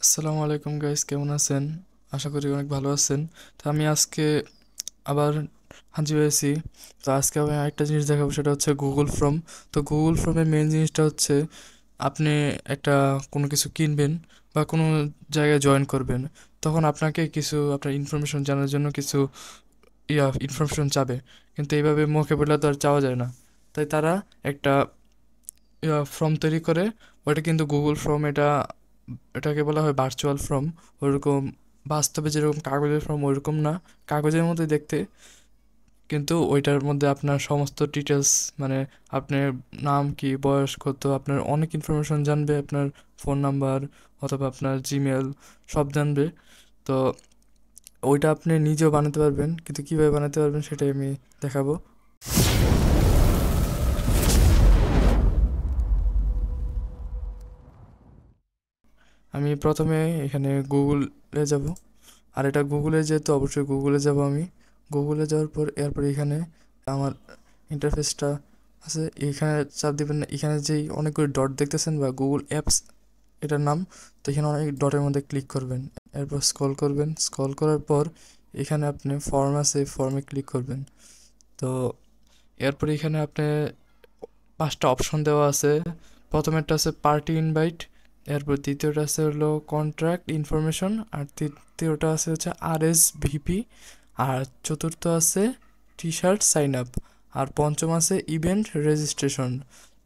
আসসালামু আলাইকুম গাইস, কেমন আছেন? আশা করি অনেক ভালো আছেন। তো আমি আজকে আবার হাজির হয়েছি। তো আজকে আমি আরেকটা জিনিস দেখাবো, সেটা হচ্ছে গুগল ফর্ম। তো গুগল ফর্মের মেন জিনিসটা হচ্ছে আপনি একটা কোনো কিছু কিনবেন বা কোনো জায়গায় জয়েন করবেন, তখন আপনাকে কিছু আপনার ইনফরমেশন জানার জন্য কিছু ইনফরমেশন চাবে। কিন্তু এইভাবে মুখে বললে তো আর চাওয়া যায় না। তাই তারা একটা ফর্ম তৈরি করে। ওটা কিন্তু গুগল ফর্ম, এটাকে বলা হয় ভার্চুয়াল ফর্ম। ওরকম বাস্তবে যেরকম কাগজের ফর্ম ওরকম না, কাগজের মধ্যে দেখতে, কিন্তু ওইটার মধ্যে আপনার সমস্ত ডিটেলস, মানে আপনার নাম কি, বয়স কত, আপনার অনেক ইনফরমেশন জানবে, আপনার ফোন নাম্বার অথবা আপনার জিমেল সব জানবে। তো ওইটা আপনি নিজেও বানাতে পারবেন, কিন্তু কীভাবে বানাতে পারবেন সেটাই আমি দেখাবো। আমি প্রথমে এখানে গুগলে যাব। আর এটা গুগলে যেহেতু অবশ্যই গুগলে যাব আমি। গুগলে যাওয়ার পর এরপর এখানে আমার ইন্টারফেসটা আছে, এখানে চাপ দিবেন না। এখানে যেই অনেকগুলো ডট দেখতেছেন বা গুগল অ্যাপস এটার নাম, তো এখানে অনেক ডটের মধ্যে ক্লিক করবেন। এরপর স্ক্রল করবেন, স্ক্রল করার পর এখানে আপনি ফর্ম আছে, ফর্মে ক্লিক করবেন। তো এরপর এখানে আপনি 5টা অপশন দেওয়া আছে। প্রথমেরটা আছে পার্টি ইনভাইট, এরপর দ্বিতীয়টা আছে হলো কন্ট্রাক্ট ইনফরমেশন, আর তৃতীয়টা আছে হচ্ছে RSVP, আর চতুর্থ আছে টি শার্ট সাইন আপ, আর পঞ্চম আছে ইভেন্ট রেজিস্ট্রেশন।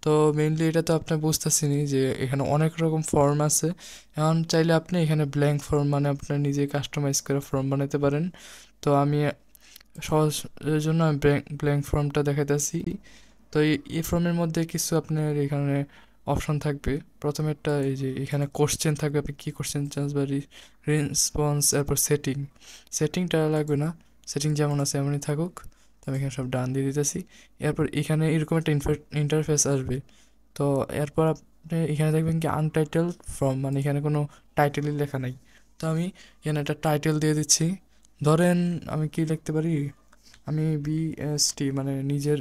তো মেইনলি এটা তো আপনি বুঝতেছেনই যে এখানে অনেক রকম ফর্ম আছে। এখন চাইলে আপনি এখানে ব্ল্যাঙ্ক ফর্ম, মানে আপনার নিজে কাস্টমাইজ করে ফর্ম বানাতে পারেন। তো আমি সহজের জন্য আমি ব্ল্যাঙ্ক ফর্মটা দেখাইতেছি। তো এই ফর্মের মধ্যে কিছু আপনার এখানে অপশন থাকবে। প্রথমেরটা এই যে এখানে কোশ্চেন থাকবে, আপনি কী কোশ্চেন চান্স বা রেসপন্স। এরপর সেটিংটা লাগবে না, সেটিং যেমন আছে এমনই থাকুক। তো আমি এখানে সব ডান দিয়ে দিতেছি। এরপর এখানে এরকম একটা ইন্টারফেস আসবে। তো এরপর আপনি এখানে দেখবেন কি আনটাইটেল ফর্ম, মানে এখানে কোনো টাইটেলই লেখা নাই। তো আমি এখানে একটা টাইটেল দিয়ে দিচ্ছি। ধরেন আমি কি লিখতে পারি, আমি BST মানে নিজের,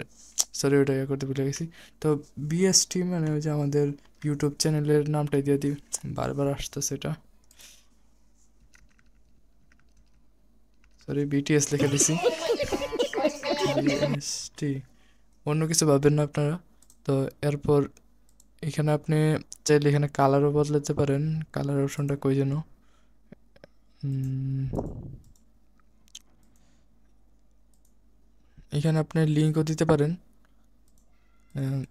সরি ওটা ইয়ে করতে ভুলে গেছি। তো BST মানে ওই যে আমাদের ইউটিউব চ্যানেলের নামটাই দিয়ে দিই, বারবার আসতেছে এটা, সরি BTS লিখে দিছি। BST, অন্য কিছু ভাববেন না আপনারা। তো এরপর এখানে আপনি চাইলে এখানে কালারও বদলাতে পারেন। কালার অপশনটা কই যেন, উম, এখানে আপনি লিঙ্কও দিতে পারেন। আহ,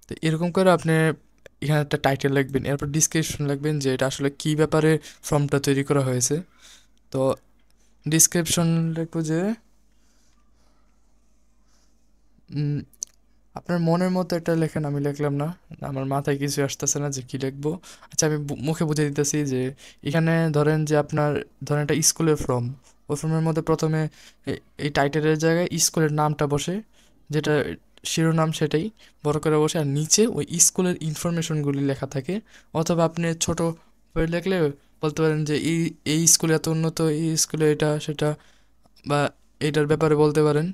তো এরকম করে আপনি এখানে একটা টাইটেল লিখবেন, এরপর ডিসক্রিপশন লিখবেন যে এটা আসলে কী ব্যাপারে ফর্মটা তৈরি করা হয়েছে। তো ডিসক্রিপশন লিখবো যে উম, আপনার মনের মতো একটা লেখেন, আমি লিখলাম না, আমার মাথায় কিছু আসতেছে না যে কী লিখবো। আচ্ছা আমি মুখে বুঝে দিতেছি যে এখানে ধরেন যে আপনার, ধরেন একটা স্কুলের ফর্ম, ওই ফর্মের মধ্যে প্রথমে এই টাইটেলের জায়গায় স্কুলের নামটা বসে, যেটা শিরোনাম সেটাই বড় করে বসে, আর নিচে ওই স্কুলের ইনফরমেশনগুলি লেখা থাকে। অথবা আপনি ছোট করে লিখলে বলতে পারেন যে এই এই স্কুলে এত উন্নত, এই স্কুলে এটা সেটা, বা এইটার ব্যাপারে বলতে পারেন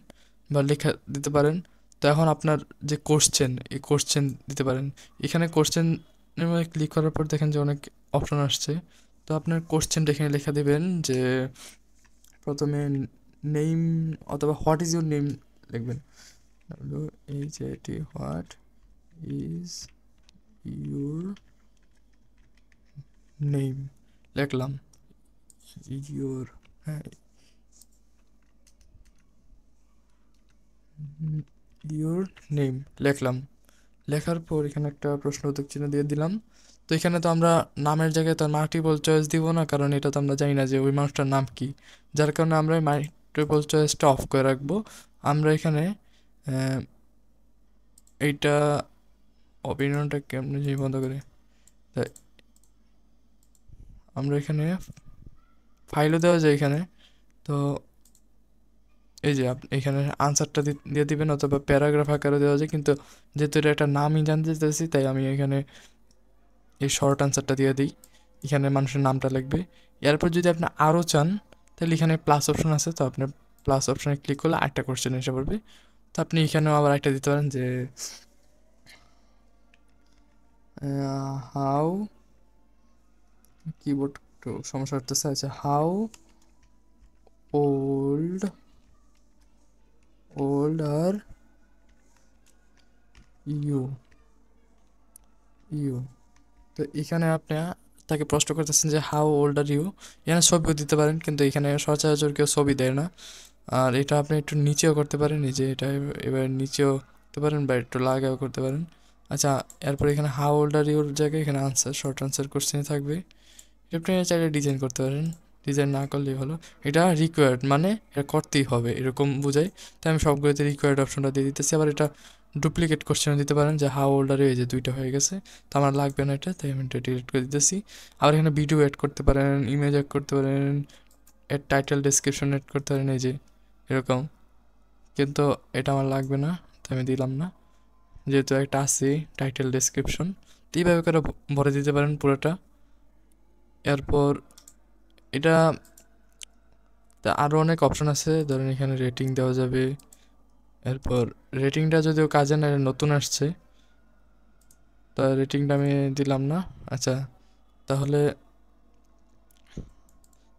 বা লেখা দিতে পারেন। তো এখন আপনার যে কোশ্চেন, এই কোশ্চেন দিতে পারেন। এখানে কোশ্চেনের মধ্যে ক্লিক করার পর দেখেন যে অনেক অপশন আসছে। তো আপনার কোশ্চেনটা এখানে লেখা দিবেন যে প্রথমে নেম অথবা হোয়াট ইজ ইউর নেম লিখবেন। হোয়াট ইজ ইউর নেম লিখলাম। ইউর, হ্যাঁ, ইউর নেম লিখলাম। লেখার পর এখানে একটা প্রশ্নবোধক চিহ্ন দিয়ে দিলাম। তো এখানে তো আমরা নামের জায়গায় তো মাল্টিপল চয়েস দিব না, কারণ এটা তো আমরা জানি না যে ওই মানুষটার নাম কি। যার কারণে আমরা মাল্টিপল চয়েসটা অফ করে রাখবো। আমরা এখানে আহ, এইটা অপিনিয়নটা কেমন যে বন্ধ করে, তাই আমরা এখানে ফাইলও দেওয়া যায় এখানে। তো এই যে এখানে আনসারটা দিয়ে দিবেন, অথবা প্যারাগ্রাফ আকারে দেওয়া যায়, কিন্তু যেহেতু এটা একটা নামই জানতে চাইছি তাই আমি এখানে এই শর্ট আনসারটা দিয়ে দিই। এখানে মানুষের নামটা লিখবে। এরপর যদি আপনি আরও চান তাহলে এখানে প্লাস অপশন আছে, তো আপনি প্লাস অপশনে ক্লিক করলে একটা কোশ্চেন এসে পড়বে। তো আপনি এখানেও আবার একটা দিতে পারেন যে হাউ কিবোর্ড একটু সমস্যা করতেছে। আচ্ছা, how old are you you তো এখানে আপনি তাকে প্রশ্ন করতেছেন যে হাউ ওল্ড আর ইউ। এখানে ছবিও দিতে পারেন, কিন্তু এখানে সচরাচর কেউ ছবি দেয় না। আর এটা আপনি একটু নিচেও করতে পারেন, এই যে এটা এবার নিচেও করতে পারেন বা একটু লাগাও করতে পারেন। আচ্ছা, এরপর এখানে হাউ ওল্ড আর ইউর জায়গায় এখানে আনসার, শর্ট আনসার কোশ্চেন থাকবে। আপনি চাইলে ডিজাইন করতে পারেন, ডিজাইন না করলেই হলো। এটা রিকোয়ার্ড মানে এটা করতেই হবে এরকম বোঝায়। তাই আমি সবগুলোতে রিকোয়ার্ড অপশনটা দিয়ে দিতেছি। আবার এটা ডুপ্লিকেট কোশ্চেন দিতে পারেন যে হাউ ওল্ড আর, এই যে দুইটা হয়ে গেছে, তো আমার লাগবে না এটা, তাই আমি এটা ডিলিট করে দিতেছি। আবার এখানে ভিডিও অ্যাড করতে পারেন, ইমেজ অ্যাড করতে পারেন, এর টাইটেল ডেসক্রিপশন অ্যাড করতে পারেন, এই যে এরকম। কিন্তু এটা আমার লাগবে না, তাই আমি দিলাম না, যেহেতু একটা আছে টাইটেল ডেসক্রিপশন। তো এইভাবে করে ভরে দিতে পারেন পুরোটা। এরপর এটা তা আরও অনেক অপশন আছে, ধরেন এখানে রেটিং দেওয়া যাবে। এরপর রেটিংটা যদিও কাজে না, নতুন আসছে, তা রেটিংটা আমি দিলাম না। আচ্ছা, তাহলে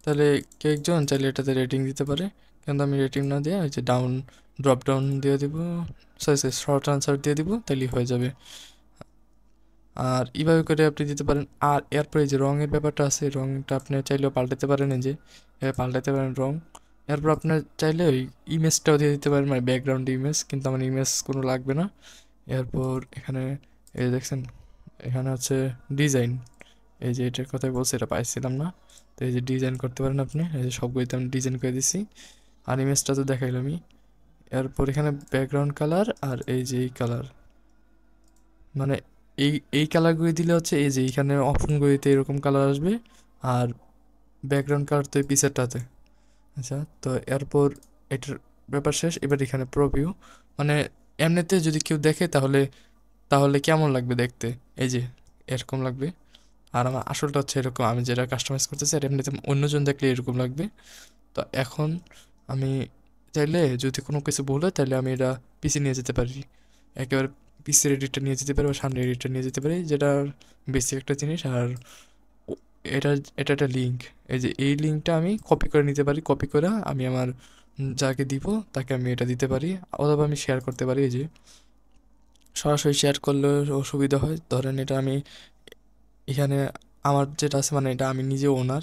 তাহলে কেউ একজন চাইলে এটাতে রেটিং দিতে পারে, কিন্তু আমি রেটিং না দিয়ে ওই যে ড্রপ ডাউন দিয়ে দিব, সরি শর্ট আনসার দিয়ে দিব, তাহলেই হয়ে যাবে। আর এইভাবে করে আপনি দিতে পারেন। আর এরপরে যে রঙের ব্যাপারটা আছে, রঙটা আপনি চাইলেও পাল্টাতে পারেন, এই যে পাল্টাতে পারেন রঙ। এরপর আপনার চাইলে ওই ইমেজটাও দিয়ে দিতে পারেন, মানে ব্যাকগ্রাউন্ড ইমেজ, কিন্তু আমার ইমেজ কোনো লাগবে না। এরপর এখানে এই দেখছেন, এখানে হচ্ছে ডিজাইন, এই যে এটার কথাই বলছি, এটা পাইছিলাম না। তো এই যে ডিজাইন করতে পারেন আপনি, এই যে সবগুলিতে আমি ডিজাইন করে দিছি। আর ইমেজটা তো দেখাইলামই। এরপর এখানে ব্যাকগ্রাউন্ড কালার আর এই যে এই কালার, মানে এই কালারগুলি দিলে হচ্ছে এই যে এইখানে অপশনগুলিতে এরকম কালার আসবে, আর ব্যাকগ্রাউন্ড কালার তো এই পিকচারটাতে। আচ্ছা, তো এরপর এটার ব্যাপার শেষ। এবার এখানে প্রভিউ, মানে এমনিতে যদি কেউ দেখে তাহলে তাহলে কেমন লাগবে দেখতে, এই যে এরকম লাগবে। আর আমার আসলটা হচ্ছে এরকম, আমি যেটা কাস্টমাইজ করতেছি, আর এমনিতে অন্যজন দেখলে এরকম লাগবে। তো এখন আমি চাইলে যদি কোনো কিছু ভুল হয় তাহলে আমি এটা পিসি নিয়ে যেতে পারি, একেবারে পিসির এডিটটা নিয়ে যেতে পারি বা সামনের এডিটটা নিয়ে যেতে পারি, যেটা বেসিক একটা জিনিস। আর ও- এটা এটা একটা লিঙ্ক, এই যে এই লিঙ্কটা আমি কপি করে নিতে পারি, কপি করে আমি আমার যাকে দিব তাকে আমি এটা দিতে পারি, অথবা আমি শেয়ার করতে পারি। এই যে সরাসরি শেয়ার করলে অসুবিধা হয়, ধরেন এটা আমি এখানে আমার যেটা আছে, মানে এটা আমি নিজে ওনার,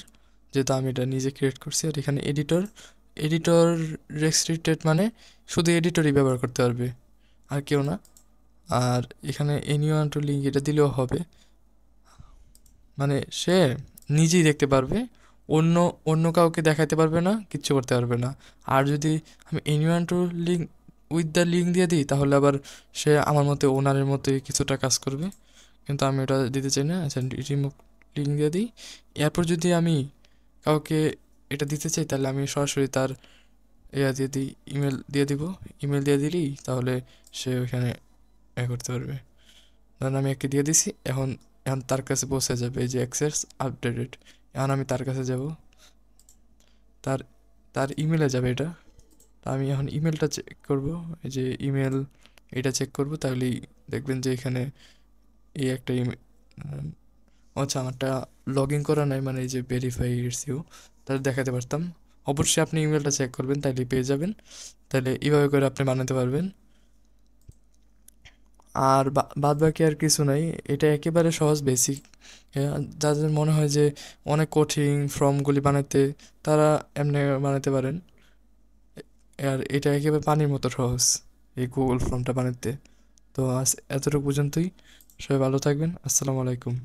যেহেতু আমি এটা নিজে ক্রিয়েট করছি। আর এখানে এডিটর রেস্ট্রিক্টেড, মানে শুধু এডিটরই ব্যবহার করতে পারবে, আর কেউ না। আর এখানে এনিওয়ান টু লিঙ্ক এটা দিলেও হবে, মানে সে নিজেই দেখতে পারবে, অন্য অন্য কাউকে দেখাতে পারবে না, কিচ্ছু করতে পারবে না। আর যদি আমি anyone two link with the link দিয়ে দিই, তাহলে আবার সে আমার মতো ওনারের মতোই কিছুটা কাজ করবে, কিন্তু আমি ওটা দিতে চাই না। আচ্ছা, রিমুভ লিঙ্ক দিয়ে দিই। এরপর যদি আমি কাউকে এটা দিতে চাই, তাহলে আমি সরাসরি তার ইয়া দিয়ে দিই, ইমেল দিয়ে দিব। ইমেল দিয়ে দিলেই তাহলে সে ওইখানে করতে পারবে। ধরেন আমি একে দিয়ে দিছি, এখন এখন তার কাছে পৌঁছে যাবে, এই যে অ্যাক্সেস আপডেটেড। এখন আমি তার কাছে যাব, তার তার ইমেলে যাবে এটা। তা আমি এখন ইমেলটা চেক করব, এই যে ইমেল, এটা চেক করব, তাহলেই দেখবেন যে এখানে এই একটা ইমেল। আচ্ছা, আমারটা লগ ইন করা নাই, মানে এই যে ভেরিফাই ইউ, তাহলে দেখাতে পারতাম। অবশ্যই আপনি ইমেলটা চেক করবেন, তাইলে পেয়ে যাবেন। তাহলে এইভাবে করে আপনি বানাতে পারবেন। আর বাদ বাকি আর কিছু নাই, এটা একেবারে সহজ বেসিক। যাদের মনে হয় যে অনেক কঠিন ফর্মগুলি বানাতে, তারা এমনি বানাতে পারেন। আর এটা একেবারে পানির মতো সহজ, এই গুগল ফর্মটা বানাতে। তো আজ এতটুকু পর্যন্তই, সবাই ভালো থাকবেন, আসসালামু আলাইকুম।